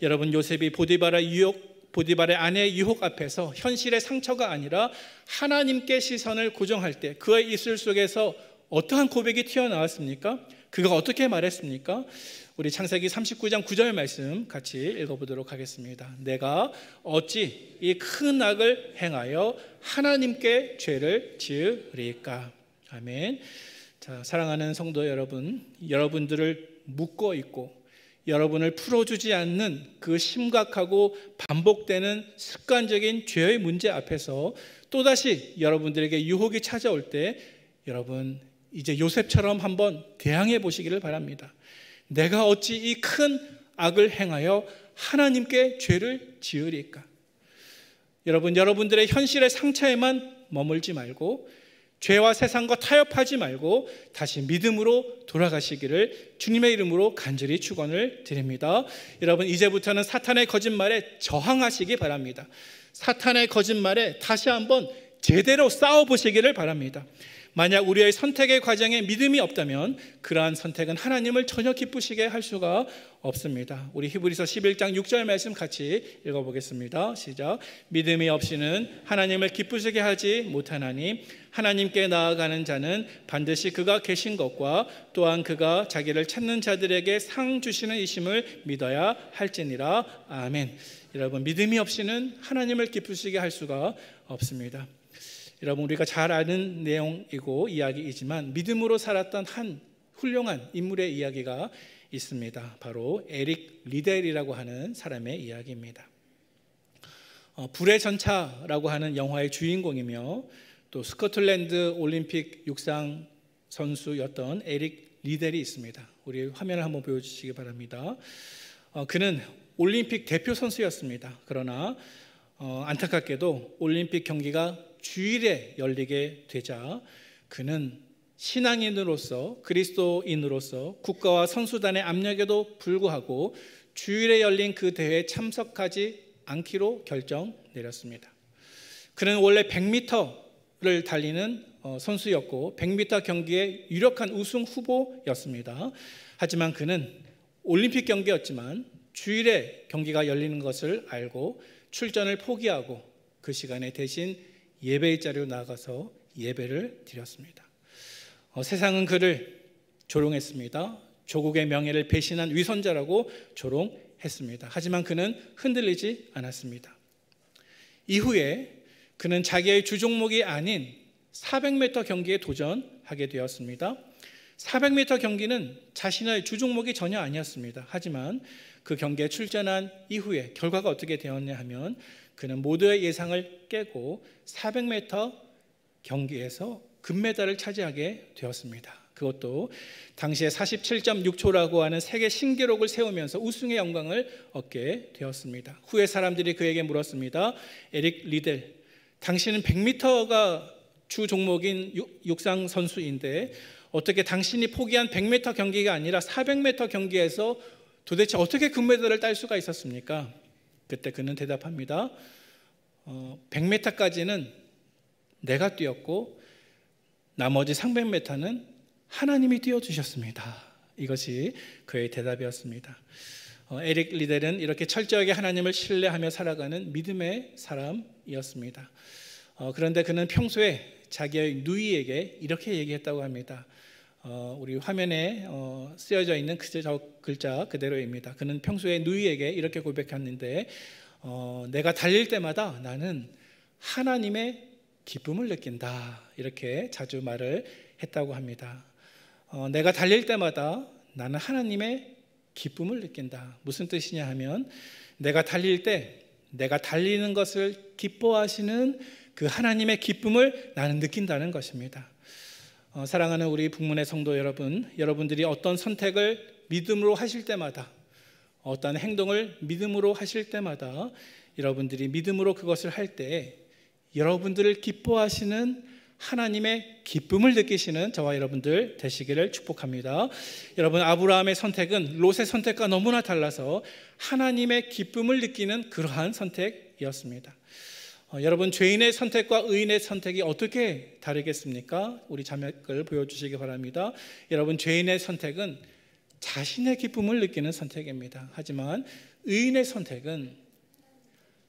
여러분, 요셉이 보디발의 아내의 유혹 앞에서 현실의 상처가 아니라 하나님께 시선을 고정할 때 그의 입술 속에서 어떠한 고백이 튀어나왔습니까? 그가 어떻게 말했습니까? 우리 창세기 39장 9절 말씀 같이 읽어보도록 하겠습니다. 내가 어찌 이 큰 악을 행하여 하나님께 죄를 지으리까? 아멘. 자, 사랑하는 성도 여러분, 여러분들을 묶어 있고 여러분을 풀어주지 않는 그 심각하고 반복되는 습관적인 죄의 문제 앞에서 또다시 여러분들에게 유혹이 찾아올 때 여러분, 이제 요셉처럼 한번 대항해 보시기를 바랍니다. 내가 어찌 이 큰 악을 행하여 하나님께 죄를 지으리까? 여러분, 여러분들의 현실의 상처에만 머물지 말고 죄와 세상과 타협하지 말고 다시 믿음으로 돌아가시기를 주님의 이름으로 간절히 축원을 드립니다. 여러분, 이제부터는 사탄의 거짓말에 저항하시기 바랍니다. 사탄의 거짓말에 다시 한번 제대로 싸워보시기를 바랍니다. 만약 우리의 선택의 과정에 믿음이 없다면 그러한 선택은 하나님을 전혀 기쁘시게 할 수가 없습니다. 우리 히브리서 11장 6절 말씀 같이 읽어보겠습니다. 시작. 믿음이 없이는 하나님을 기쁘시게 하지 못하나니 하나님께 나아가는 자는 반드시 그가 계신 것과 또한 그가 자기를 찾는 자들에게 상 주시는 이심을 믿어야 할지니라. 아멘. 여러분, 믿음이 없이는 하나님을 기쁘시게 할 수가 없습니다. 여러분, 우리가 잘 아는 내용이고 이야기이지만 믿음으로 살았던 한 훌륭한 인물의 이야기가 있습니다. 바로 에릭 리델이라고 하는 사람의 이야기입니다. 불의 전차라고 하는 영화의 주인공이며 또 스코틀랜드 올림픽 육상 선수였던 에릭 리델이 있습니다. 우리 화면을 한번 보여주시기 바랍니다. 그는 올림픽 대표 선수였습니다. 그러나 안타깝게도 올림픽 경기가 주일에 열리게 되자 그는 신앙인으로서 그리스도인으로서 국가와 선수단의 압력에도 불구하고 주일에 열린 그 대회에 참석하지 않기로 결정 내렸습니다. 그는 원래 100m를 달리는 선수였고 100m 경기의 유력한 우승 후보였습니다. 하지만 그는 올림픽 경기였지만 주일에 경기가 열리는 것을 알고 출전을 포기하고 그 시간에 대신 예배의 자리로 나가서 예배를 드렸습니다. 세상은 그를 조롱했습니다. 조국의 명예를 배신한 위선자라고 조롱했습니다. 하지만 그는 흔들리지 않았습니다. 이후에 그는 자기의 주종목이 아닌 400m 경기에 도전하게 되었습니다. 400m 경기는 자신의 주종목이 전혀 아니었습니다. 하지만 그 경기에 출전한 이후에 결과가 어떻게 되었냐 하면 그는 모두의 예상을 깨고 400m 경기에서 금메달을 차지하게 되었습니다. 그것도 당시에 47.6초라고 하는 세계 신기록을 세우면서 우승의 영광을 얻게 되었습니다. 후에 사람들이 그에게 물었습니다. 에릭 리델, 당신은 100m가 주 종목인 육상 선수인데 어떻게 당신이 포기한 100m 경기가 아니라 400m 경기에서 도대체 어떻게 금메달을 딸 수가 있었습니까? 그때 그는 대답합니다. 100m까지는 내가 뛰었고 나머지 300m는 하나님이 뛰어주셨습니다. 이것이 그의 대답이었습니다. 에릭 리델은 이렇게 철저하게 하나님을 신뢰하며 살아가는 믿음의 사람이었습니다. 그런데 그는 평소에 자기의 누이에게 이렇게 얘기했다고 합니다. 우리 화면에 쓰여져 있는 저 글자 그대로입니다. 그는 평소에 누이에게 이렇게 고백했는데 내가 달릴 때마다 나는 하나님의 기쁨을 느낀다. 이렇게 자주 말을 했다고 합니다. 내가 달릴 때마다 나는 하나님의 기쁨을 느낀다. 무슨 뜻이냐 하면 내가 달릴 때 내가 달리는 것을 기뻐하시는 그 하나님의 기쁨을 나는 느낀다는 것입니다. 사랑하는 우리 북문의 성도 여러분, 여러분들이 어떤 선택을 믿음으로 하실 때마다, 어떤 행동을 믿음으로 하실 때마다 여러분들이 믿음으로 그것을 할 때 여러분들을 기뻐하시는 하나님의 기쁨을 느끼시는 저와 여러분들 되시기를 축복합니다. 여러분, 아브라함의 선택은 롯의 선택과 너무나 달라서 하나님의 기쁨을 느끼는 그러한 선택이었습니다. 여러분, 죄인의 선택과 의인의 선택이 어떻게 다르겠습니까? 우리 자막을 보여주시기 바랍니다. 여러분, 죄인의 선택은 자신의 기쁨을 느끼는 선택입니다. 하지만 의인의 선택은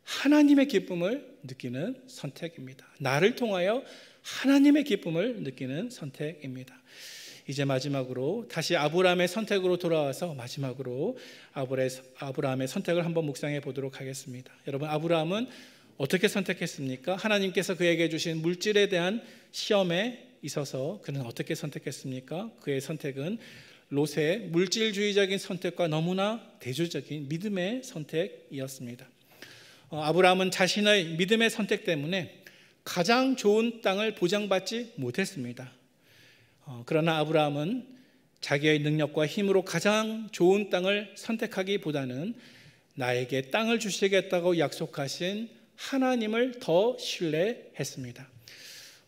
하나님의 기쁨을 느끼는 선택입니다. 나를 통하여 하나님의 기쁨을 느끼는 선택입니다. 이제 마지막으로 다시 아브라함의 선택으로 돌아와서 마지막으로 아브라함의 선택을 한번 묵상해 보도록 하겠습니다. 여러분, 아브라함은 어떻게 선택했습니까? 하나님께서 그에게 주신 물질에 대한 시험에 있어서 그는 어떻게 선택했습니까? 그의 선택은 롯의 물질주의적인 선택과 너무나 대조적인 믿음의 선택이었습니다. 아브라함은 자신의 믿음의 선택 때문에 가장 좋은 땅을 보장받지 못했습니다. 그러나 아브라함은 자기의 능력과 힘으로 가장 좋은 땅을 선택하기보다는 나에게 땅을 주시겠다고 약속하신 하나님을 더 신뢰했습니다.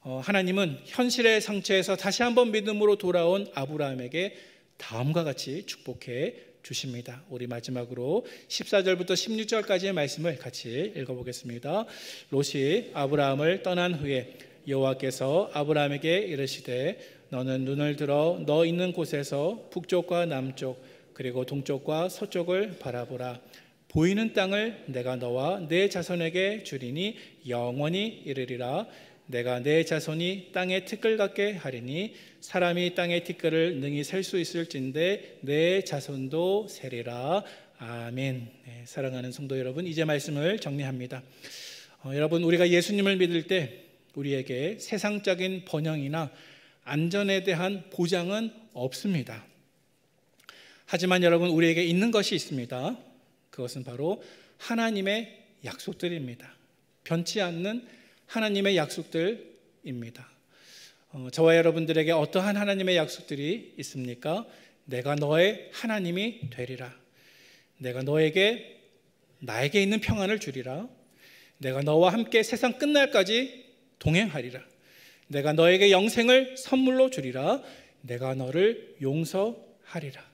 하나님은 현실의 상처에서 다시 한번 믿음으로 돌아온 아브라함에게 다음과 같이 축복해 주십니다. 우리 마지막으로 14절부터 16절까지의 말씀을 같이 읽어보겠습니다. 롯이 아브라함을 떠난 후에 여호와께서 아브라함에게 이르시되 너는 눈을 들어 너 있는 곳에서 북쪽과 남쪽 그리고 동쪽과 서쪽을 바라보라. 보이는 땅을 내가 너와 내 자손에게 주리니 영원히 이르리라. 내가 내 자손이 땅의 티끌 같게 하리니 사람이 땅의 티끌을 능히 셀 수 있을진데 내 자손도 세리라. 아멘. 네, 사랑하는 성도 여러분, 이제 말씀을 정리합니다. 여러분, 우리가 예수님을 믿을 때 우리에게 세상적인 번영이나 안전에 대한 보장은 없습니다. 하지만 여러분, 우리에게 있는 것이 있습니다. 그것은 바로 하나님의 약속들입니다. 변치 않는 하나님의 약속들입니다. 저와 여러분들에게 어떠한 하나님의 약속들이 있습니까? 내가 너의 하나님이 되리라. 내가 나에게 있는 평안을 주리라. 내가 너와 함께 세상 끝날까지 동행하리라. 내가 너에게 영생을 선물로 주리라. 내가 너를 용서하리라.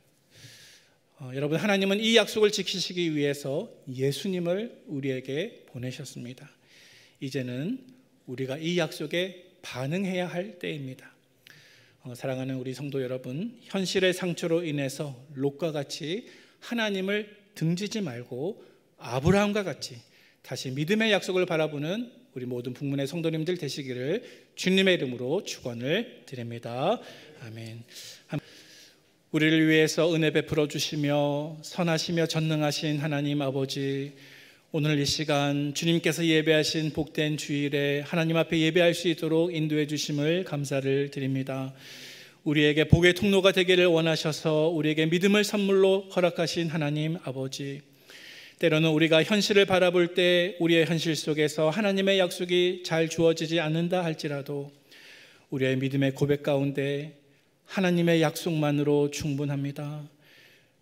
여러분, 하나님은 이 약속을 지키시기 위해서 예수님을 우리에게 보내셨습니다. 이제는 우리가 이 약속에 반응해야 할 때입니다. 사랑하는 우리 성도 여러분, 현실의 상처로 인해서 롯과 같이 하나님을 등지지 말고 아브라함과 같이 다시 믿음의 약속을 바라보는 우리 모든 북문의 성도님들 되시기를 주님의 이름으로 축원을 드립니다. 아멘. 우리를 위해서 은혜 베풀어 주시며 선하시며 전능하신 하나님 아버지, 오늘 이 시간 주님께서 예배하신 복된 주일에 하나님 앞에 예배할 수 있도록 인도해 주심을 감사를 드립니다. 우리에게 복의 통로가 되기를 원하셔서 우리에게 믿음을 선물로 허락하신 하나님 아버지, 때로는 우리가 현실을 바라볼 때 우리의 현실 속에서 하나님의 약속이 잘 주어지지 않는다 할지라도 우리의 믿음의 고백 가운데 하나님의 약속만으로 충분합니다.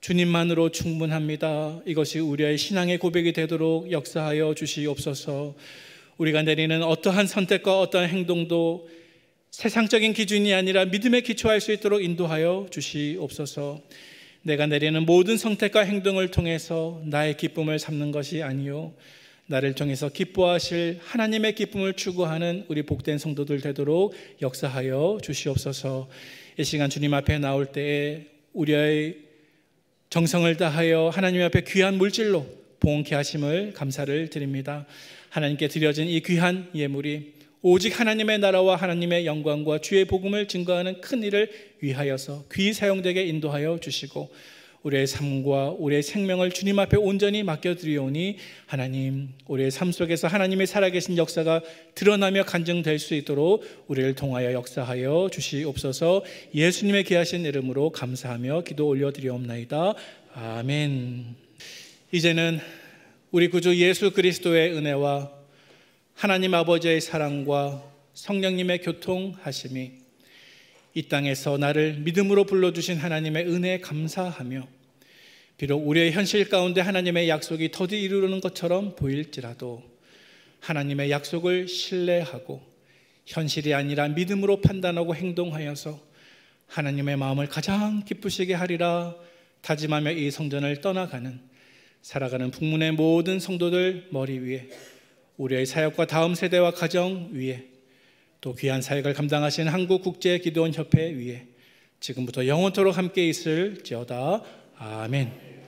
주님만으로 충분합니다. 이것이 우리의 신앙의 고백이 되도록 역사하여 주시옵소서. 우리가 내리는 어떠한 선택과 어떠한 행동도 세상적인 기준이 아니라 믿음에 기초할 수 있도록 인도하여 주시옵소서. 내가 내리는 모든 선택과 행동을 통해서 나의 기쁨을 삼는 것이 아니요 나를 통해서 기뻐하실 하나님의 기쁨을 추구하는 우리 복된 성도들 되도록 역사하여 주시옵소서. 이 시간 주님 앞에 나올 때에 우리의 정성을 다하여 하나님 앞에 귀한 물질로 봉헌케 하심을 감사를 드립니다. 하나님께 드려진 이 귀한 예물이 오직 하나님의 나라와 하나님의 영광과 주의 복음을 증거하는 큰 일을 위하여서 귀히 사용되게 인도하여 주시고 우리의 삶과 우리의 생명을 주님 앞에 온전히 맡겨드리오니 하나님, 우리의 삶 속에서 하나님의 살아계신 역사가 드러나며 간증될 수 있도록 우리를 통하여 역사하여 주시옵소서. 예수님의 귀하신 이름으로 감사하며 기도 올려드리옵나이다. 아멘. 이제는 우리 구주 예수 그리스도의 은혜와 하나님 아버지의 사랑과 성령님의 교통하심이 이 땅에서 나를 믿음으로 불러주신 하나님의 은혜에 감사하며 비록 우리의 현실 가운데 하나님의 약속이 더디 이루는 것처럼 보일지라도 하나님의 약속을 신뢰하고 현실이 아니라 믿음으로 판단하고 행동하여서 하나님의 마음을 가장 기쁘시게 하리라 다짐하며 이 성전을 떠나가는 살아가는 북문의 모든 성도들 머리 위에 우리의 사역과 다음 세대와 가정 위에 또 귀한 사역을 감당하신 한국국제기도원협회 위에 지금부터 영원토록 함께 있을지어다. 아멘.